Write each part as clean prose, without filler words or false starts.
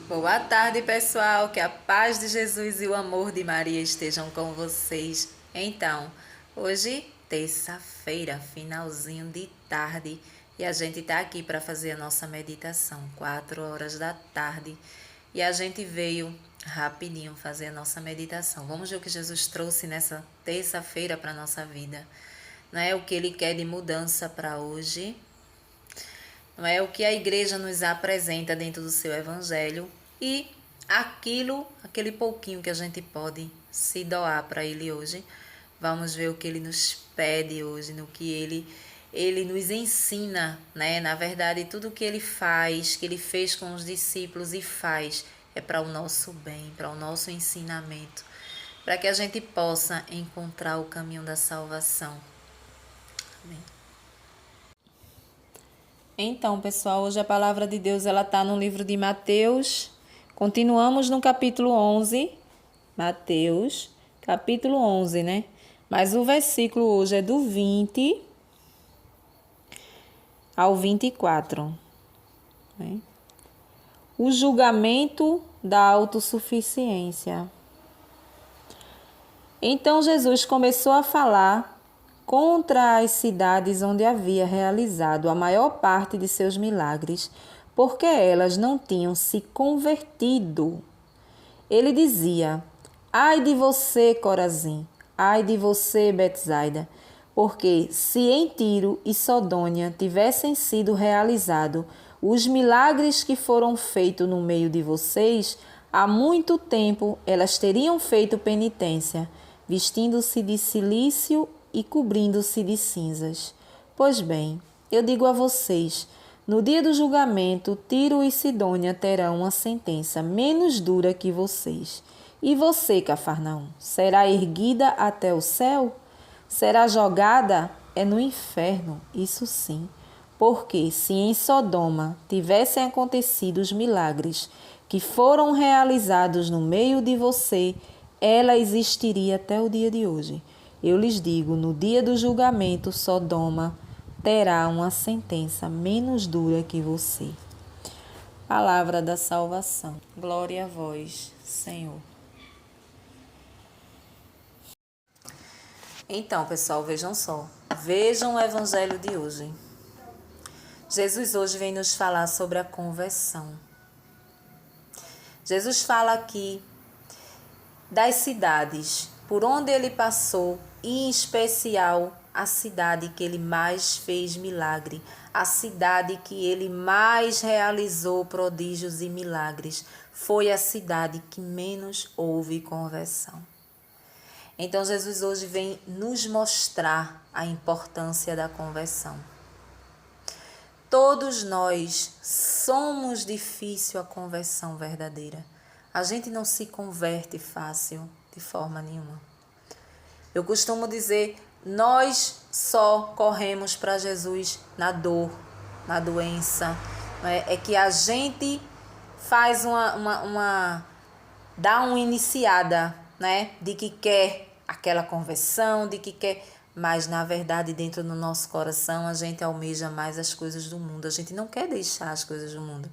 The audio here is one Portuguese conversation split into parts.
Boa tarde, pessoal. Que a paz de Jesus e o amor de Maria estejam com vocês. Então, hoje, terça-feira, finalzinho de tarde, e a gente tá aqui para fazer a nossa meditação, 4 horas da tarde. E a gente veio rapidinho fazer a nossa meditação. Vamos ver o que Jesus trouxe nessa terça-feira para nossa vida. Não é o que ele quer de mudança para hoje? Não é o que a igreja nos apresenta dentro do seu evangelho e aquele pouquinho que a gente pode se doar para ele hoje. Vamos ver o que ele nos pede hoje, no que ele nos ensina, né? Na verdade, tudo que ele faz, que ele fez com os discípulos e faz, é para o nosso bem, para o nosso ensinamento, para que a gente possa encontrar o caminho da salvação. Amém. Então, pessoal, hoje a palavra de Deus ela está no livro de Mateus. Continuamos no capítulo 11. Mateus, capítulo 11, né? Mas o versículo hoje é do 20 ao 24. Né? O julgamento da autossuficiência. Então Jesus começou a falar contra as cidades onde havia realizado a maior parte de seus milagres, porque elas não tinham se convertido. Ele dizia: ai de você, Corazim, ai de você, Betsaida, porque se em Tiro e Sodônia tivessem sido realizados os milagres que foram feitos no meio de vocês, há muito tempo elas teriam feito penitência, vestindo-se de cilício e cobrindo-se de cinzas. Pois bem, eu digo a vocês, no dia do julgamento, Tiro e Sidônia terão uma sentença menos dura que vocês. E você, Cafarnaum, será erguida até o céu? Será jogada no inferno, isso sim. Porque se em Sodoma tivessem acontecido os milagres que foram realizados no meio de você, ela existiria até o dia de hoje. Eu lhes digo, no dia do julgamento, Sodoma terá uma sentença menos dura que você. Palavra da salvação. Glória a vós, Senhor. Então, pessoal, vejam só. Vejam o evangelho de hoje. Jesus hoje vem nos falar sobre a conversão. Jesus fala aqui das cidades por onde ele passou, e em especial a cidade que ele mais fez milagre, a cidade que ele mais realizou prodígios e milagres, foi a cidade que menos houve conversão. Então Jesus hoje vem nos mostrar a importância da conversão. Todos nós somos difícil a conversão verdadeira. A gente não se converte fácil de forma nenhuma. Eu costumo dizer, nós só corremos para Jesus na dor, na doença. É que a gente faz dá uma iniciada, né? De que quer aquela conversão, de que quer... Mas, na verdade, dentro do nosso coração, a gente almeja mais as coisas do mundo. A gente não quer deixar as coisas do mundo,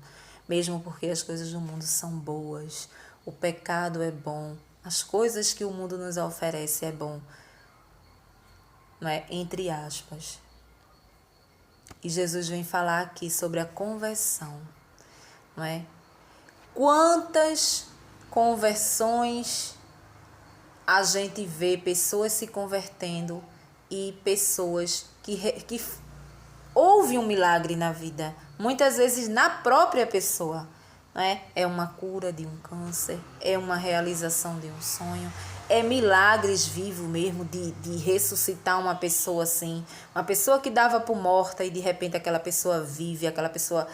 mesmo porque as coisas do mundo são boas. O pecado é bom. As coisas que o mundo nos oferece é bom. Não é? Entre aspas. E Jesus vem falar aqui sobre a conversão. Não é? Quantas conversões a gente vê pessoas se convertendo e pessoas que houve um milagre na vida, muitas vezes na própria pessoa, né? É uma cura de um câncer, é uma realização de um sonho, é milagres vivos mesmo de ressuscitar uma pessoa assim, uma pessoa que dava por morta e de repente aquela pessoa vive, aquela pessoa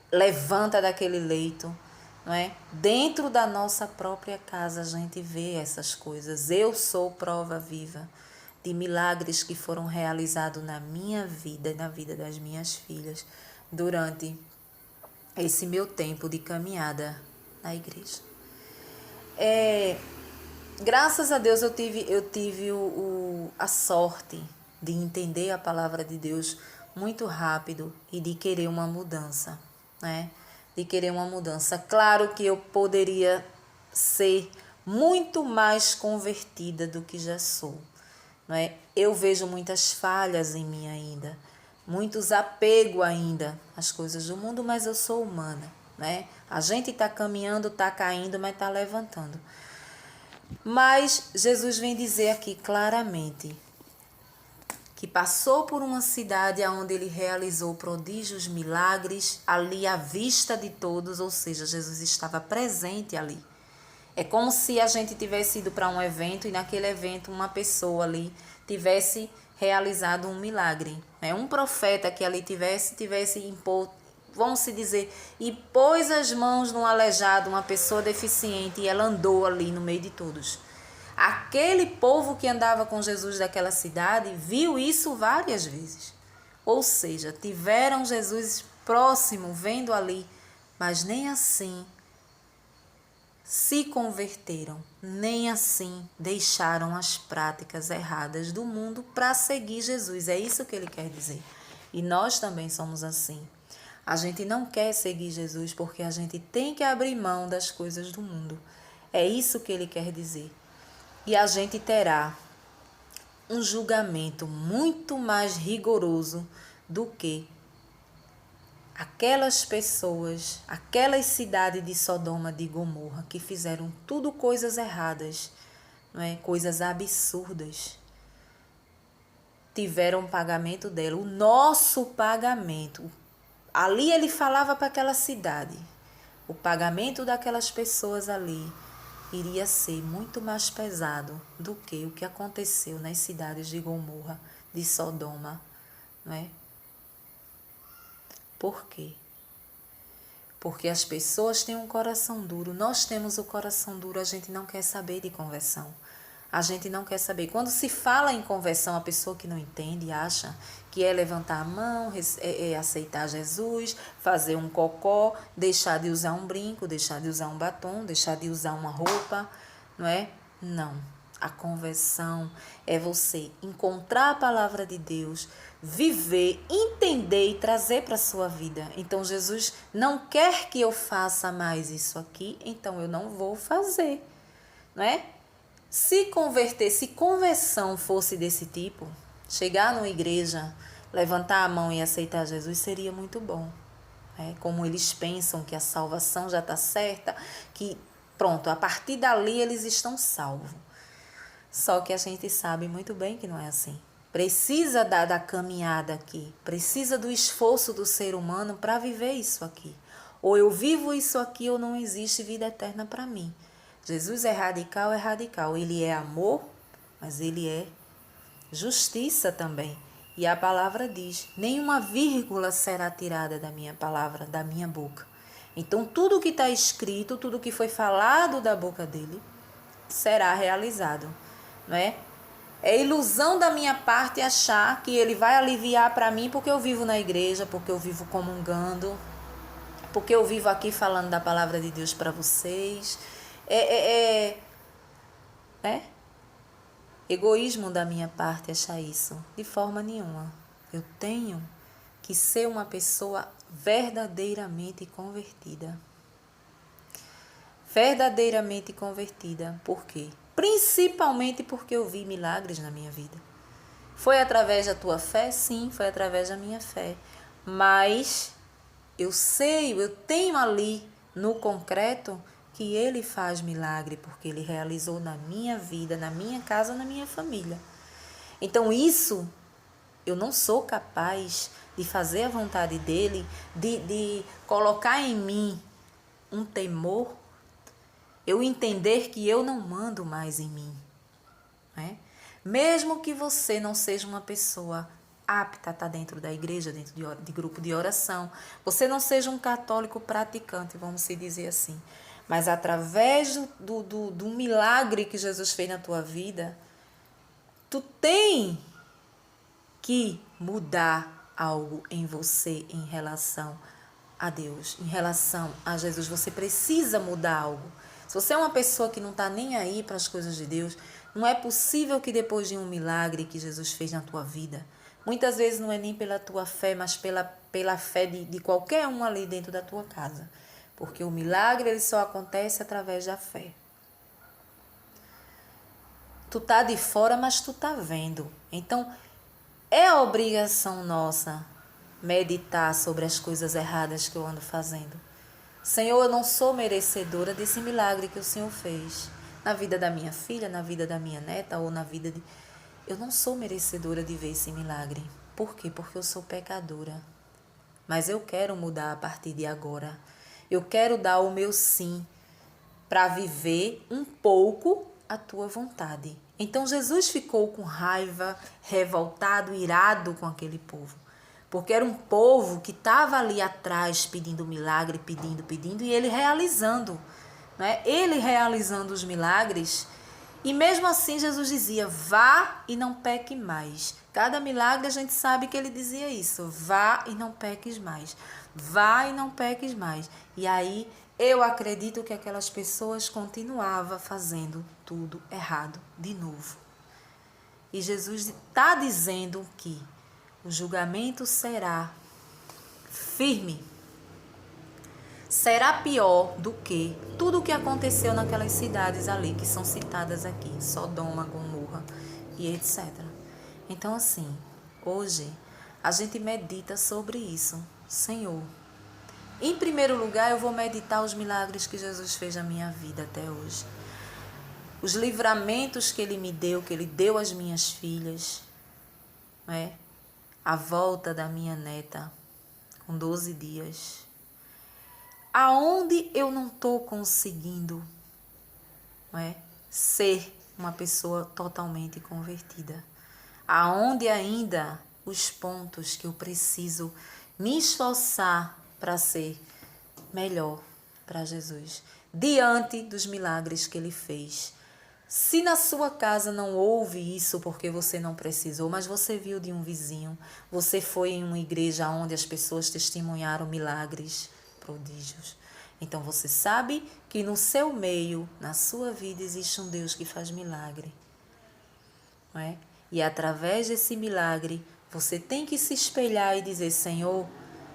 levanta daquele leito. Não é? Dentro da nossa própria casa a gente vê essas coisas. Eu sou prova viva de milagres que foram realizados na minha vida e na vida das minhas filhas durante esse meu tempo de caminhada na igreja. Graças a Deus eu tive a sorte de entender a palavra de Deus muito rápido e de querer uma mudança, né? de querer uma mudança. Claro que eu poderia ser muito mais convertida do que já sou, não é? Eu vejo muitas falhas em mim ainda, muitos apegos ainda às coisas do mundo, mas eu sou humana, né? A gente está caminhando, está caindo, mas está levantando. Mas Jesus vem dizer aqui claramente que passou por uma cidade onde ele realizou prodígios, milagres, ali à vista de todos, ou seja, Jesus estava presente ali. É como se a gente tivesse ido para um evento e naquele evento uma pessoa ali tivesse realizado um milagre. Um profeta que ali tivesse imposto, vamos se dizer, e pôs as mãos no aleijado, uma pessoa deficiente, e ela andou ali no meio de todos. Aquele povo que andava com Jesus daquela cidade viu isso várias vezes. Ou seja, tiveram Jesus próximo, vendo ali, mas nem assim se converteram, nem assim deixaram as práticas erradas do mundo para seguir Jesus. É isso que ele quer dizer. E nós também somos assim. A gente não quer seguir Jesus porque a gente tem que abrir mão das coisas do mundo. É isso que ele quer dizer. E a gente terá um julgamento muito mais rigoroso do que aquelas pessoas, aquelas cidades de Sodoma, de Gomorra, que fizeram tudo coisas erradas, não é? Coisas absurdas. Tiveram o pagamento dela, o nosso pagamento. Ali ele falava para aquela cidade. O pagamento daquelas pessoas ali iria ser muito mais pesado do que o que aconteceu nas cidades de Gomorra, de Sodoma, não é? Por quê? Porque as pessoas têm um coração duro. Nós temos o coração duro, a gente não quer saber de conversão. A gente não quer saber. Quando se fala em conversão, a pessoa que não entende acha que é levantar a mão, aceitar Jesus, fazer um cocó, deixar de usar um brinco, deixar de usar um batom, deixar de usar uma roupa, não é? Não. A conversão é você encontrar a palavra de Deus, viver, entender e trazer para a sua vida. Então Jesus não quer que eu faça mais isso aqui, então eu não vou fazer, não é? Se conversão fosse desse tipo, chegar numa igreja, levantar a mão e aceitar Jesus seria muito bom. Como eles pensam que a salvação já está certa, que pronto, a partir dali eles estão salvos. Só que a gente sabe muito bem que não é assim. Precisa da caminhada aqui, precisa do esforço do ser humano para viver isso aqui. Ou eu vivo isso aqui ou não existe vida eterna para mim. Jesus é radical, é radical. Ele é amor, mas ele é justiça também. E a palavra diz, nenhuma vírgula será tirada da minha palavra, da minha boca. Então tudo que está escrito, tudo que foi falado da boca dele, será realizado, não é? É ilusão da minha parte achar que ele vai aliviar para mim porque eu vivo na igreja, porque eu vivo comungando, porque eu vivo aqui falando da palavra de Deus para vocês. Né? Egoísmo da minha parte achar isso. De forma nenhuma. Eu tenho que ser uma pessoa verdadeiramente convertida. Verdadeiramente convertida. Por quê? Principalmente porque eu vi milagres na minha vida. Foi através da tua fé? Sim, foi através da minha fé. Mas eu sei, eu tenho ali no concreto que ele faz milagre, porque ele realizou na minha vida, na minha casa, na minha família. Então isso, eu não sou capaz de fazer a vontade dele, de colocar em mim um temor, eu entender que eu não mando mais em mim. Né? Mesmo que você não seja uma pessoa apta a estar dentro da igreja, dentro de grupo de oração, você não seja um católico praticante, vamos se dizer assim, mas através do milagre que Jesus fez na tua vida, tu tem que mudar algo em você em relação a Deus, em relação a Jesus. Você precisa mudar algo. Se você é uma pessoa que não está nem aí para as coisas de Deus, não é possível que depois de um milagre que Jesus fez na tua vida, muitas vezes não é nem pela tua fé, mas pela fé de qualquer um ali dentro da tua casa. Porque o milagre ele só acontece através da fé. Tu tá de fora, mas tu tá vendo. Então, é a obrigação nossa meditar sobre as coisas erradas que eu ando fazendo. Senhor, eu não sou merecedora desse milagre que o Senhor fez na vida da minha filha, na vida da minha neta ou na vida de... Eu não sou merecedora de ver esse milagre. Por quê? Porque eu sou pecadora. Mas eu quero mudar a partir de agora. Eu quero dar o meu sim para viver um pouco a tua vontade. Então Jesus ficou com raiva, revoltado, irado com aquele povo. Porque era um povo que estava ali atrás pedindo milagre, pedindo, e ele realizando. Né? Ele realizando os milagres. E mesmo assim Jesus dizia, vá e não peque mais. Cada milagre a gente sabe que ele dizia isso, vá e não peques mais. Vá e não peques mais. E aí eu acredito que aquelas pessoas continuavam fazendo tudo errado de novo. E Jesus está dizendo que o julgamento será firme. Será pior do que tudo o que aconteceu naquelas cidades ali, que são citadas aqui, Sodoma, Gomorra e etc. Então, assim, hoje a gente medita sobre isso. Senhor, em primeiro lugar, eu vou meditar os milagres que Jesus fez na minha vida até hoje. Os livramentos que Ele me deu, que Ele deu às minhas filhas, né? A volta da minha neta com 12 dias. Aonde eu não estou conseguindo, né, ser uma pessoa totalmente convertida? Aonde ainda os pontos que eu preciso me esforçar para ser melhor para Jesus, diante dos milagres que Ele fez. Se na sua casa não houve isso porque você não precisou, mas você viu de um vizinho, você foi em uma igreja onde as pessoas testemunharam milagres, prodígios. Então você sabe que no seu meio, na sua vida, existe um Deus que faz milagre. Não é? E através desse milagre, você tem que se espelhar e dizer, Senhor,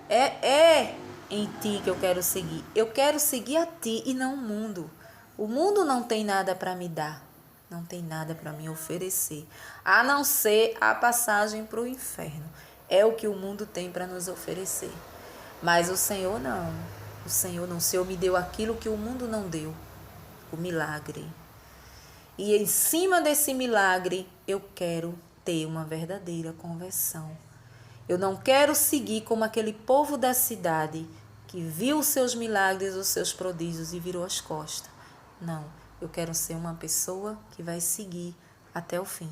é em ti que eu quero seguir. Eu quero seguir a ti e não o mundo. O mundo não tem nada para me dar. Não tem nada para me oferecer. A não ser a passagem para o inferno. É o que o mundo tem para nos oferecer. Mas o Senhor não. O Senhor não. O Senhor me deu aquilo que o mundo não deu. O milagre. E em cima desse milagre, eu quero ter uma verdadeira conversão. Eu não quero seguir como aquele povo da cidade que viu os seus milagres, os seus prodígios e virou as costas. Não, eu quero ser uma pessoa que vai seguir até o fim.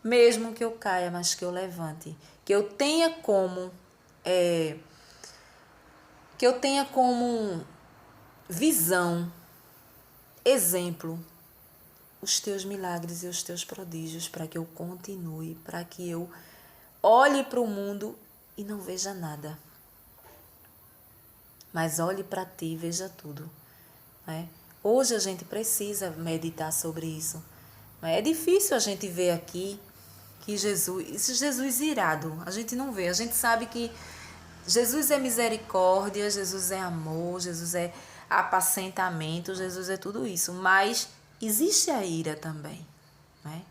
Mesmo que eu caia, mas que eu levante. Que eu tenha como visão, exemplo, os teus milagres e os teus prodígios, para que eu continue, para que eu olhe para o mundo e não veja nada. Mas olhe para ti e veja tudo. Né? Hoje a gente precisa meditar sobre isso. É difícil a gente ver aqui que Jesus irado, a gente não vê. A gente sabe que Jesus é misericórdia, Jesus é amor, Jesus é apacentamento, Jesus é tudo isso. Mas existe a ira também. Né?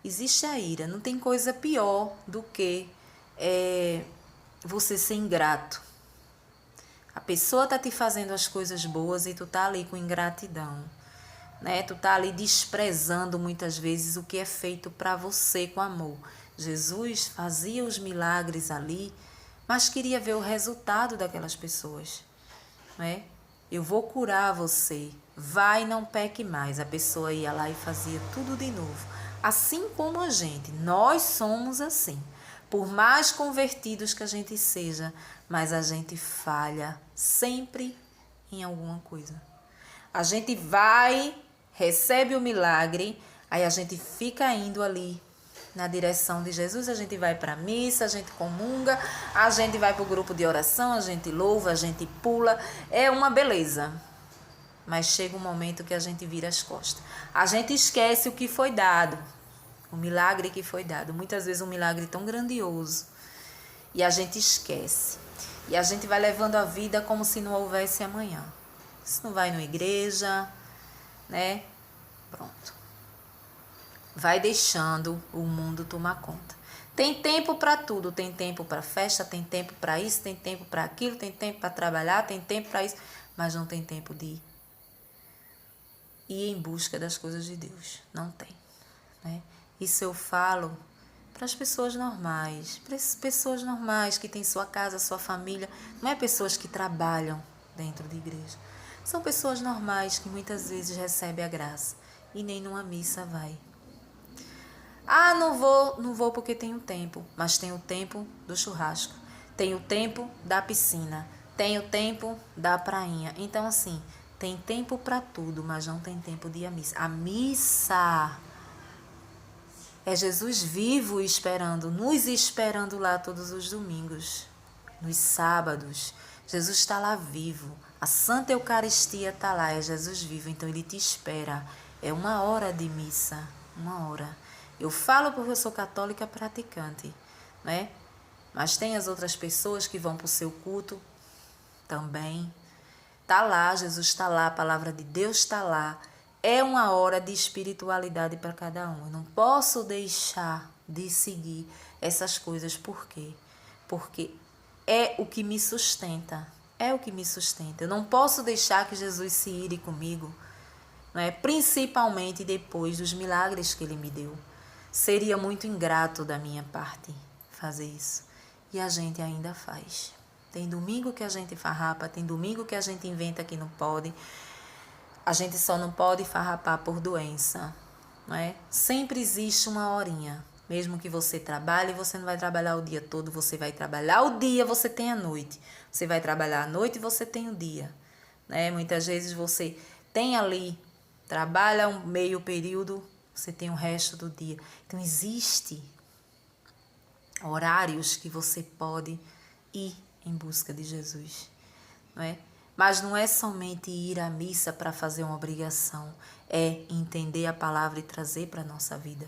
Existe a ira. Não tem coisa pior do que você ser ingrato. A pessoa tá te fazendo as coisas boas e tu tá ali com ingratidão. Né? Tu tá ali desprezando muitas vezes o que é feito para você com amor. Jesus fazia os milagres ali, mas queria ver o resultado daquelas pessoas. Né? Eu vou curar você. Vai e não peque mais. A pessoa ia lá e fazia tudo de novo. Assim como a gente, nós somos assim. Por mais convertidos que a gente seja, mas a gente falha sempre em alguma coisa. A gente vai, recebe o milagre, aí a gente fica indo ali na direção de Jesus, a gente vai para a missa, a gente comunga, a gente vai para o grupo de oração, a gente louva, a gente pula, é uma beleza. Mas chega um momento que a gente vira as costas. A gente esquece o que foi dado. O milagre que foi dado. Muitas vezes um milagre tão grandioso. E a gente esquece. E a gente vai levando a vida como se não houvesse amanhã. Se não vai na igreja, né? Pronto. Vai deixando o mundo tomar conta. Tem tempo para tudo, tem tempo para festa, tem tempo para isso, tem tempo para aquilo, tem tempo para trabalhar, tem tempo para isso, mas não tem tempo de ir em busca das coisas de Deus. Não tem, né? Isso eu falo para as pessoas normais, para essas pessoas normais que têm sua casa, sua família, não é pessoas que trabalham dentro de igreja. São pessoas normais que muitas vezes recebem a graça e nem numa missa vai. Ah, não vou porque tenho tempo, mas tenho o tempo do churrasco, tenho o tempo da piscina, tenho o tempo da prainha. Então assim, tem tempo para tudo, mas não tem tempo de ir à missa. A missa é Jesus vivo esperando, nos esperando lá todos os domingos, nos sábados. Jesus está lá vivo. A Santa Eucaristia está lá, é Jesus vivo, então ele te espera. É 1 hora de missa, 1 hora. Eu falo porque eu sou católica praticante, né? Mas tem as outras pessoas que vão para o seu culto também. Está lá, Jesus está lá, a palavra de Deus está lá. É 1 hora de espiritualidade para cada um. Eu não posso deixar de seguir essas coisas. Por quê? Porque é o que me sustenta. É o que me sustenta. Eu não posso deixar que Jesus se ire comigo, não é? Principalmente depois dos milagres que ele me deu. Seria muito ingrato da minha parte fazer isso. E a gente ainda faz. Tem domingo que a gente farrapa, tem domingo que a gente inventa que não pode. A gente só não pode farrapar por doença, não é? Sempre existe 1 horinha. Mesmo que você trabalhe, você não vai trabalhar o dia todo, você vai trabalhar o dia, você tem a noite. Você vai trabalhar a noite e você tem o dia, né? Muitas vezes você tem ali, trabalha um meio período, você tem o resto do dia. Então, existe horários que você pode ir em busca de Jesus, não é? Mas não é somente ir à missa para fazer uma obrigação, é entender a palavra e trazer para a nossa vida.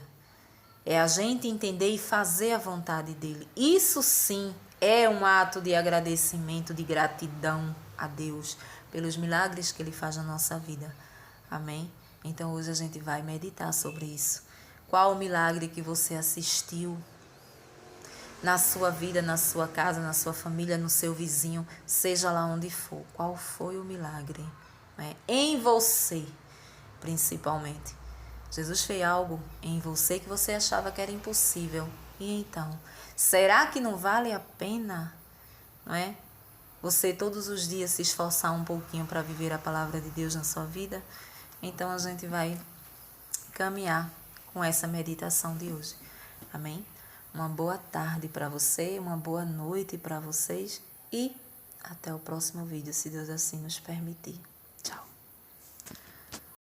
É a gente entender e fazer a vontade dele. Isso sim é um ato de agradecimento, de gratidão a Deus pelos milagres que ele faz na nossa vida. Amém? Então hoje a gente vai meditar sobre isso. Qual o milagre que você assistiu na sua vida, na sua casa, na sua família, no seu vizinho, seja lá onde for? Qual foi o milagre? Né? Em você, principalmente. Jesus fez algo em você que você achava que era impossível. E então, será que não vale a pena, não é? Você todos os dias se esforçar um pouquinho para viver a palavra de Deus na sua vida? Então a gente vai caminhar com essa meditação de hoje. Amém? Uma boa tarde para você, uma boa noite para vocês e até o próximo vídeo, se Deus assim nos permitir.